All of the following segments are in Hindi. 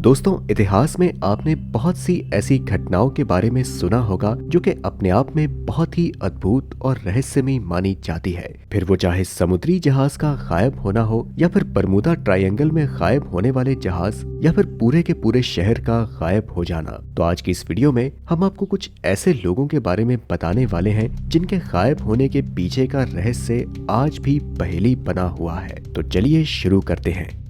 दोस्तों, इतिहास में आपने बहुत सी ऐसी घटनाओं के बारे में सुना होगा जो कि अपने आप में बहुत ही अद्भुत और रहस्यमयी मानी जाती है। फिर वो चाहे समुद्री जहाज का गायब होना हो, या फिर बरमूडा ट्रायंगल में गायब होने वाले जहाज, या फिर पूरे के पूरे शहर का गायब हो जाना। तो आज की इस वीडियो में हम आपको कुछ ऐसे लोगों के बारे में बताने वाले हैं जिनके गायब होने के पीछे का रहस्य आज भी पहेली बना हुआ है। तो चलिए शुरू करते हैं।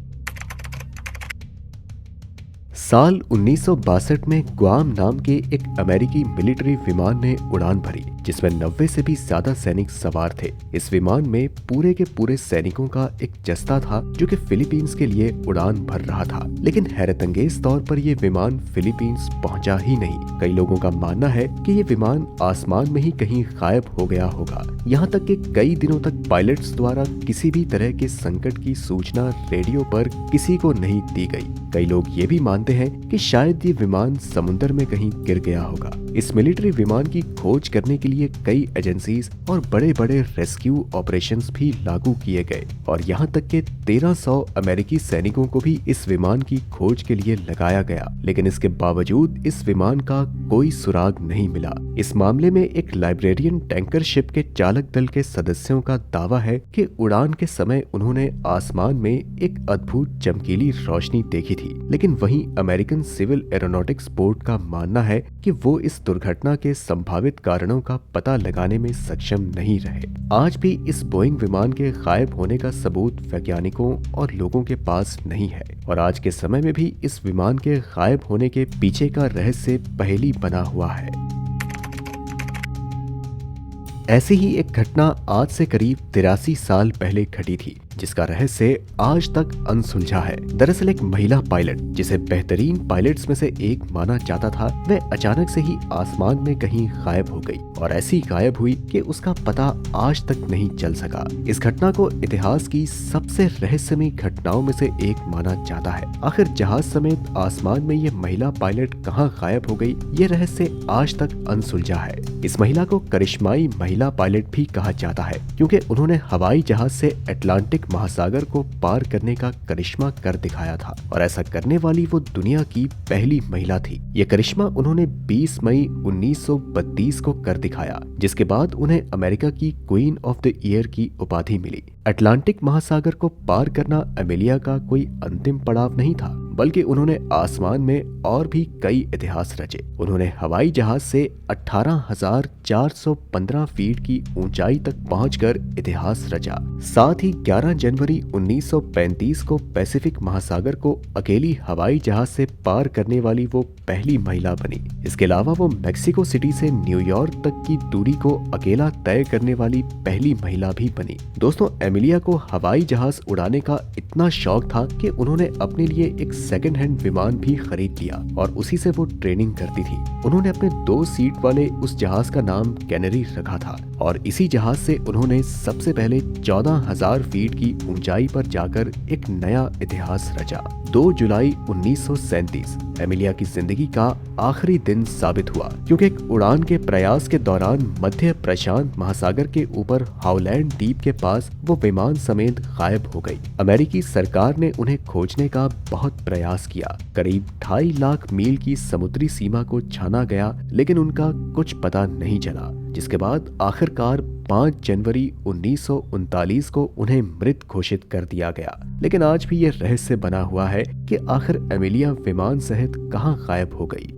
साल 1962 में गुआम नाम के एक अमेरिकी मिलिट्री विमान ने उड़ान भरी, जिसमें 90 से भी ज्यादा सैनिक सवार थे। इस विमान में पूरे के पूरे सैनिकों का एक जस्ता था जो कि फिलीपींस के लिए उड़ान भर रहा था। लेकिन हैरतअंगेज तौर पर यह विमान फिलीपींस पहुंचा ही नहीं। कई लोगों का मानना है कि ये विमान आसमान में ही कहीं गायब हो गया होगा। यहाँ तक कि कई दिनों तक पायलट्स द्वारा किसी भी तरह के संकट की सूचना रेडियो पर किसी को नहीं दी गई। कई लोग ये भी मानते हैं कि शायद ये विमान समुद्र में कहीं गिर गया होगा। इस मिलिट्री विमान की खोज करने के लिए कई एजेंसीज और बड़े बड़े रेस्क्यू ऑपरेशंस भी लागू किए गए, और यहाँ तक कि 1300 अमेरिकी सैनिकों को भी इस विमान की खोज के लिए लगाया गया। लेकिन इसके बावजूद इस विमान का कोई सुराग नहीं मिला। इस मामले में एक लाइब्रेरियन टैंकर शिप के चालक दल के सदस्यों का दावा है कि उड़ान के समय उन्होंने आसमान में एक अद्भुत चमकीली रोशनी देखी थी। लेकिन वहीं अमेरिकन सिविल एरोनॉटिक्स बोर्ड का मानना है कि वो इस दुर्घटना के संभावित कारणों का पता लगाने में सक्षम नहीं रहे। आज भी इस बोइंग विमान के गायब होने का सबूत वैज्ञानिकों और लोगों के पास नहीं है, और आज के समय में भी इस विमान के गायब होने के पीछे का रहस्य पहेली बना हुआ है। ऐसी ही एक घटना आज से करीब 83 साल पहले घटी थी, जिसका रहस्य आज तक अनसुलझा है। दरअसल एक महिला पायलट, जिसे बेहतरीन पायलट्स में से एक माना जाता था, वह अचानक से ही आसमान में कहीं गायब हो गई, और ऐसी गायब हुई कि उसका पता आज तक नहीं चल सका। इस घटना को इतिहास की सबसे रहस्यमयी घटनाओं में से एक माना जाता है। आखिर जहाज समेत आसमान में ये महिला पायलट कहाँ गायब हो गई, ये रहस्य आज तक अनसुलझा है। इस महिला को करिश्माई महिला पायलट भी कहा जाता है, क्योंकि उन्होंने हवाई जहाज से अटलांटिक महासागर को पार करने का करिश्मा कर दिखाया था, और ऐसा करने वाली वो दुनिया की पहली महिला थी। ये करिश्मा उन्होंने 20 मई 1932 को कर दिखाया, जिसके बाद उन्हें अमेरिका की क्वीन ऑफ द ईयर की उपाधि मिली। अटलांटिक महासागर को पार करना एमिलिया का कोई अंतिम पड़ाव नहीं था, बल्कि उन्होंने आसमान में और भी कई इतिहास रचे। उन्होंने हवाई जहाज से 18,415 फीट की ऊंचाई तक पहुंचकर इतिहास रचा। साथ ही 11 जनवरी 1935 को पैसिफिक महासागर को अकेली हवाई जहाज से पार करने वाली वो पहली महिला बनी। इसके अलावा वो मेक्सिको सिटी से न्यूयॉर्क तक की दूरी को अकेला तय करने वाली पहली महिला भी बनी। दोस्तों, एमिलिया को हवाई जहाज उड़ाने का इतना शौक था कि उन्होंने अपने लिए एक सेकंड हैंड विमान भी खरीद लिया, और उसी से वो ट्रेनिंग करती थी। उन्होंने अपने 2 सीट वाले उस जहाज का नाम कैनरी रखा था, और इसी जहाज से उन्होंने सबसे पहले 14,000 फीट की ऊंचाई पर जाकर एक नया इतिहास रचा। 2 जुलाई 1937 एमिलिया की जिंदगी का आखिरी दिन साबित हुआ, क्योंकि एक उड़ान के प्रयास के दौरान मध्य प्रशांत महासागर के ऊपर हाउलैंड द्वीप के पास वो विमान समेत गायब हो गई। अमेरिकी सरकार ने उन्हें खोजने का बहुत प्रयास किया। करीब 2.5 लाख मील की समुद्री सीमा को छाना गया, लेकिन उनका कुछ पता नहीं चला, जिसके बाद आखिरकार 5 जनवरी 1939 को उन्हें मृत घोषित कर दिया गया। लेकिन आज भी ये रहस्य बना हुआ है कि आखिर एमिलिया विमान सहित कहां गायब हो गई।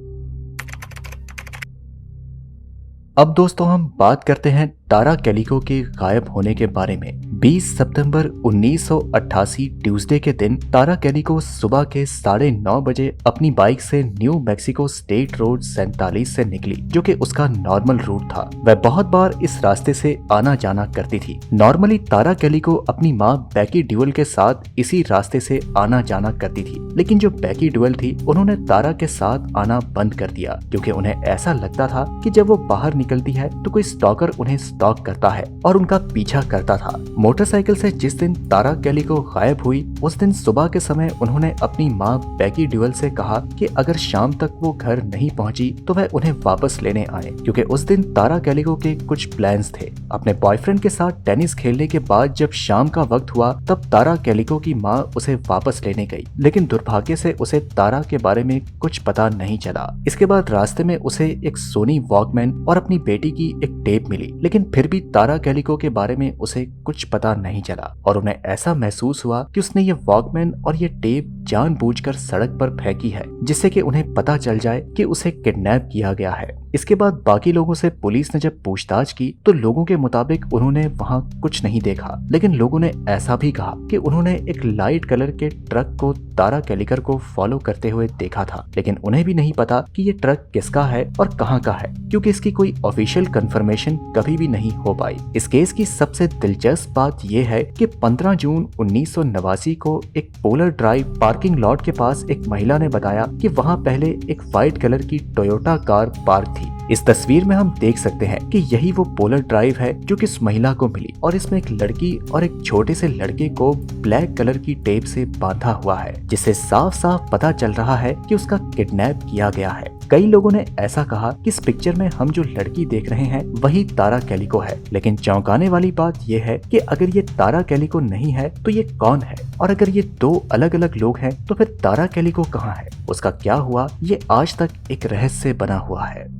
अब दोस्तों हम बात करते हैं तारा कैलिको के गायब होने के बारे में। 20 सितंबर 1988 ट्यूसडे के दिन तारा कैलिको सुबह के 9:30 बजे अपनी बाइक से न्यू मैक्सिको स्टेट रोड 47 से निकली, जो कि उसका नॉर्मल रूट था। वह बहुत बार इस रास्ते से आना जाना करती थी। नॉर्मली तारा कैलिको अपनी माँ बैकी ड्यूअल के साथ इसी रास्ते से आना जाना करती थी, लेकिन जो बैकी ड्यूअल थी उन्होंने तारा के साथ आना बंद कर दिया, क्योंकि उन्हें ऐसा लगता था कि जब वो बाहर निकलती है तो कोई स्टॉकर उन्हें स्टॉक करता है और उनका पीछा करता था। मोटरसाइकिल से जिस दिन तारा कैलिको गायब हुई उस दिन सुबह के समय उन्होंने अपनी माँ बैकी ड्यूअल से कहा कि अगर शाम तक वो घर नहीं पहुंची तो वह उन्हें वापस लेने आए, क्योंकि उस दिन तारा कैलिको के कुछ प्लान्स थे। अपने बॉयफ्रेंड के साथ टेनिस खेलने के बाद जब शाम का वक्त हुआ तब तारा कैलिको की माँ उसे वापस लेने गई, लेकिन दुर्भाग्य से उसे तारा के बारे में कुछ पता नहीं चला। इसके बाद रास्ते में उसे एक सोनी वॉकमैन और अपनी बेटी की एक टेप मिली, लेकिन फिर भी तारा कैलिको के बारे में उसे कुछ पता नहीं चला और उन्हें ऐसा महसूस हुआ कि उसने ये वॉकमैन और ये टेप जानबूझकर सड़क पर फेंकी है, जिससे कि उन्हें पता चल जाए कि उसे किडनैप किया गया है। इसके बाद बाकी लोगों से पुलिस ने जब पूछताछ की तो लोगों के मुताबिक उन्होंने वहां कुछ नहीं देखा, लेकिन लोगों ने ऐसा भी कहा कि उन्होंने एक लाइट कलर के ट्रक को तारा कैलिकर को फॉलो करते हुए देखा था, लेकिन उन्हें भी नहीं पता कि ये ट्रक किसका है और कहां का है, क्योंकि इसकी कोई ऑफिशियल कंफर्मेशन कभी भी नहीं हो पाई। इस केस की सबसे दिलचस्प बात यह है कि 15 जून 1989 को एक पोलर ड्राइव पार्किंग लॉट के पास एक महिला ने बताया कि वहां पहले एक व्हाइट कलर की टोयोटा कार पार्क थी। इस तस्वीर में हम देख सकते हैं कि यही वो पोलर ड्राइव है जो कि इस महिला को मिली और इसमें एक लड़की और एक छोटे से लड़के को ब्लैक कलर की टेप से बांधा हुआ है, जिससे साफ साफ पता चल रहा है कि उसका किडनैप किया गया है। कई लोगों ने ऐसा कहा कि इस पिक्चर में हम जो लड़की देख रहे हैं वही तारा कैलिको है, लेकिन चौंकाने वाली बात यह है कि अगर ये तारा कैलिको नहीं है तो ये कौन है, और अगर ये दो अलग अलग लोग हैं तो फिर तारा कैलिको कहाँ है, उसका क्या हुआ, ये आज तक एक रहस्य बना हुआ है।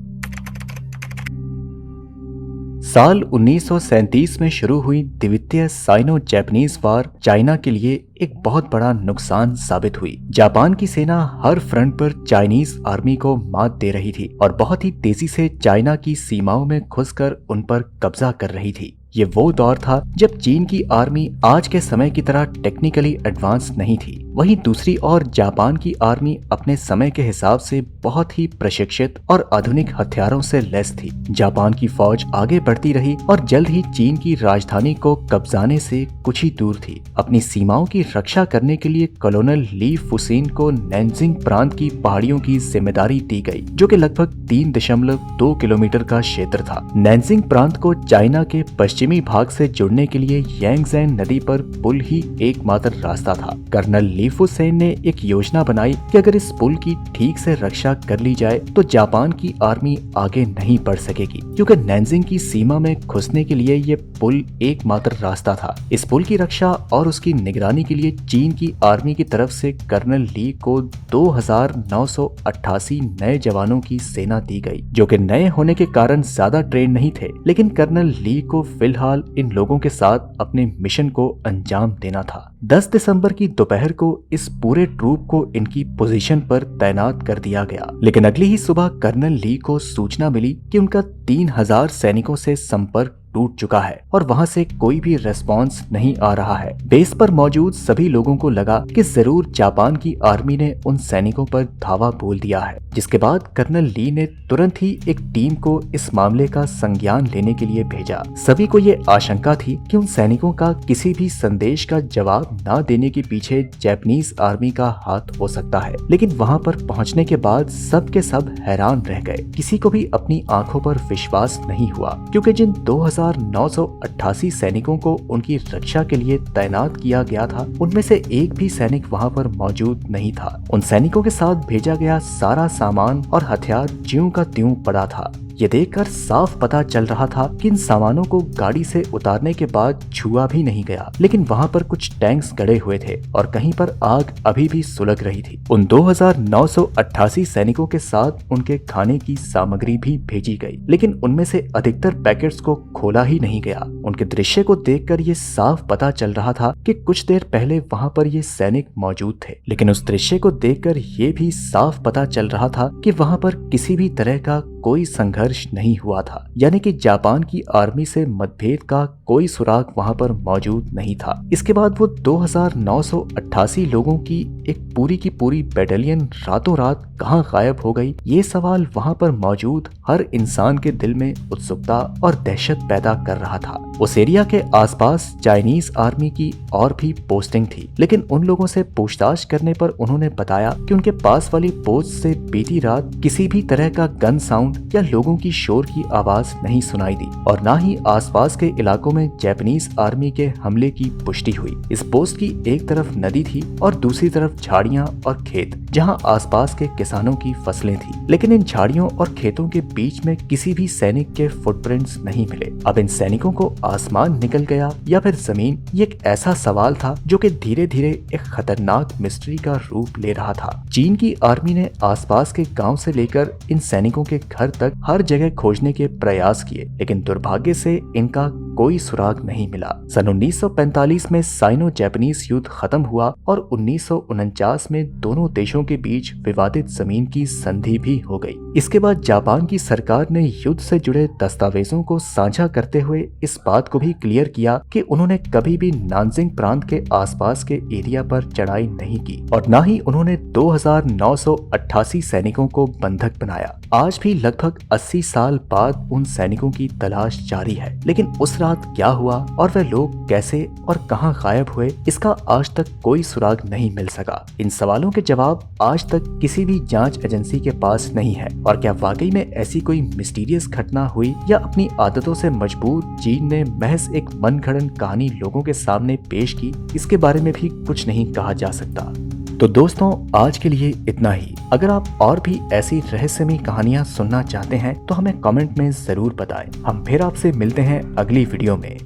साल 1937 में शुरू हुई द्वितीय साइनो जापानीज वार चाइना के लिए एक बहुत बड़ा नुकसान साबित हुई। जापान की सेना हर फ्रंट पर चाइनीज आर्मी को मात दे रही थी और बहुत ही तेजी से चाइना की सीमाओं में घुसकर उन पर कब्जा कर रही थी। ये वो दौर था जब चीन की आर्मी आज के समय की तरह टेक्निकली एडवांस नहीं थी, वहीं दूसरी ओर जापान की आर्मी अपने समय के हिसाब से बहुत ही प्रशिक्षित और आधुनिक हथियारों से लैस थी। जापान की फौज आगे बढ़ती रही और जल्द ही चीन की राजधानी को कब्जाने से कुछ ही दूर थी। अपनी सीमाओं की रक्षा करने के लिए कॉलोनल ली फुसीन को नैनजिंग प्रांत की पहाड़ियों की जिम्मेदारी दी गई, जो कि लगभग 3.2 किलोमीटर का क्षेत्र था। नैनजिंग प्रांत को चाइना के पश्चिमी भाग से जुड़ने के लिए यांगज़ेन नदी पर पुल ही एकमात्र रास्ता था। कर्नल ली फुसीन ने एक योजना बनाई कि अगर इस पुल की ठीक से रक्षा कर ली जाए तो जापान की आर्मी आगे नहीं बढ़ सकेगी, क्योंकि नैनजिंग की सीमा में घुसने के लिए ये पुल एकमात्र रास्ता था। इस पुल की रक्षा और उसकी निगरानी के लिए चीन की आर्मी की तरफ से कर्नल ली को 2988 नए जवानों की सेना दी गई, जो कि नए होने के कारण ज्यादा ट्रेन नहीं थे, लेकिन कर्नल ली को फिलहाल इन लोगों के साथ अपने मिशन को अंजाम देना था। 10 दिसंबर की दोपहर को इस पूरे ट्रूप को इनकी पोजीशन पर तैनात कर दिया गया, लेकिन अगली ही सुबह कर्नल ली को सूचना मिली कि उनका 3000 सैनिकों से संपर्क टूट चुका है और वहां से कोई भी रेस्पॉन्स नहीं आ रहा है। बेस पर मौजूद सभी लोगों को लगा कि जरूर जापान की आर्मी ने उन सैनिकों पर धावा बोल दिया है, जिसके बाद कर्नल ली ने तुरंत ही एक टीम को इस मामले का संज्ञान लेने के लिए भेजा। सभी को ये आशंका थी कि उन सैनिकों का किसी भी संदेश का जवाब न देने के पीछे जापानीज आर्मी का हाथ हो सकता है, लेकिन वहां पर पहुंचने के बाद सब के सब हैरान रह गए। किसी को भी अपनी आंखों पर विश्वास नहीं हुआ, क्योंकि जिन 2988 सैनिकों को उनकी रक्षा के लिए तैनात किया गया था उनमें से एक भी सैनिक वहां पर मौजूद नहीं था। उन सैनिकों के साथ भेजा गया सारा सामान और हथियार ज्यों का त्यों पड़ा था। ये देखकर साफ पता चल रहा था कि इन सामानों को गाड़ी से उतारने के बाद छुआ भी नहीं गया, लेकिन वहां पर कुछ टैंक्स गड़े हुए थे और कहीं पर आग अभी भी सुलग रही थी। उन 2988 सैनिकों के साथ उनके खाने की सामग्री भी भेजी गई, लेकिन उनमें से अधिकतर पैकेट्स को खोला ही नहीं गया। उनके दृश्य को देखकर ये साफ पता चल रहा था कि कुछ देर पहले वहां पर ये सैनिक मौजूद थे, लेकिन उस दृश्य को देखकर ये भी साफ पता चल रहा था कि वहां पर किसी भी तरह का कोई संघर्ष नहीं हुआ था, यानी कि जापान की आर्मी से मतभेद का कोई सुराग वहां पर मौजूद नहीं था। इसके बाद वो 2988 लोगों की एक पूरी की पूरी बैटालियन रातों रात कहां गायब हो गई, ये सवाल वहां पर मौजूद हर इंसान के दिल में उत्सुकता और दहशत पैदा कर रहा था। उस एरिया के आसपास चाइनीज आर्मी की और भी पोस्टिंग थी, लेकिन उन लोगों से पूछताछ करने पर उन्होंने बताया कि उनके पास वाली पोस्ट से बीती रात किसी भी तरह का गन साउंड साउंड या लोगों की शोर की आवाज नहीं सुनाई दी और न ही आसपास के इलाकों में जापानीज आर्मी के हमले की पुष्टि हुई। इस पोस्ट की एक तरफ नदी थी और दूसरी तरफ झाड़ियां और खेत जहां आसपास के किसानों की फसलें थी, लेकिन इन झाड़ियों और खेतों के बीच में किसी भी सैनिक के फुटप्रिंट्स नहीं मिले। अब इन सैनिकों को आसमान निकल गया या फिर जमीन, ये एक ऐसा सवाल था जो कि धीरे धीरे एक खतरनाक मिस्ट्री का रूप ले रहा था। चीन की आर्मी ने आसपास के गांव से लेकर इन सैनिकों के घर तक हर जगह खोजने के प्रयास किए, लेकिन दुर्भाग्य से इनका कोई सुराग नहीं मिला। सन 1945 में साइनो जापानीज युद्ध खत्म हुआ और 1949 में दोनों देशों के बीच विवादित जमीन की संधि भी हो गई। इसके बाद जापान की सरकार ने युद्ध से जुड़े दस्तावेजों को साझा करते हुए इस बात को भी क्लियर किया कि उन्होंने कभी भी नानजिंग प्रांत के आसपास के एरिया पर चढ़ाई नहीं की और न ही उन्होंने 2988 सैनिकों को बंधक बनाया। आज भी लगभग 80 साल बाद उन सैनिकों की तलाश जारी है, लेकिन उस रात क्या हुआ और वे लोग कैसे और कहां गायब हुए, इसका आज तक कोई सुराग नहीं मिल सका। इन सवालों के जवाब आज तक किसी भी जांच एजेंसी के पास नहीं है। और क्या वाकई में ऐसी कोई मिस्टीरियस घटना हुई या अपनी आदतों से मजबूर चीन ने महज एक मनगढ़ंत कहानी लोगों के सामने पेश की, इसके बारे में भी कुछ नहीं कहा जा सकता। तो दोस्तों, आज के लिए इतना ही। अगर आप और भी ऐसी रहस्यमयी कहानियां सुनना चाहते हैं तो हमें कमेंट में जरूर बताएं। हम फिर आपसे मिलते हैं अगली वीडियो में।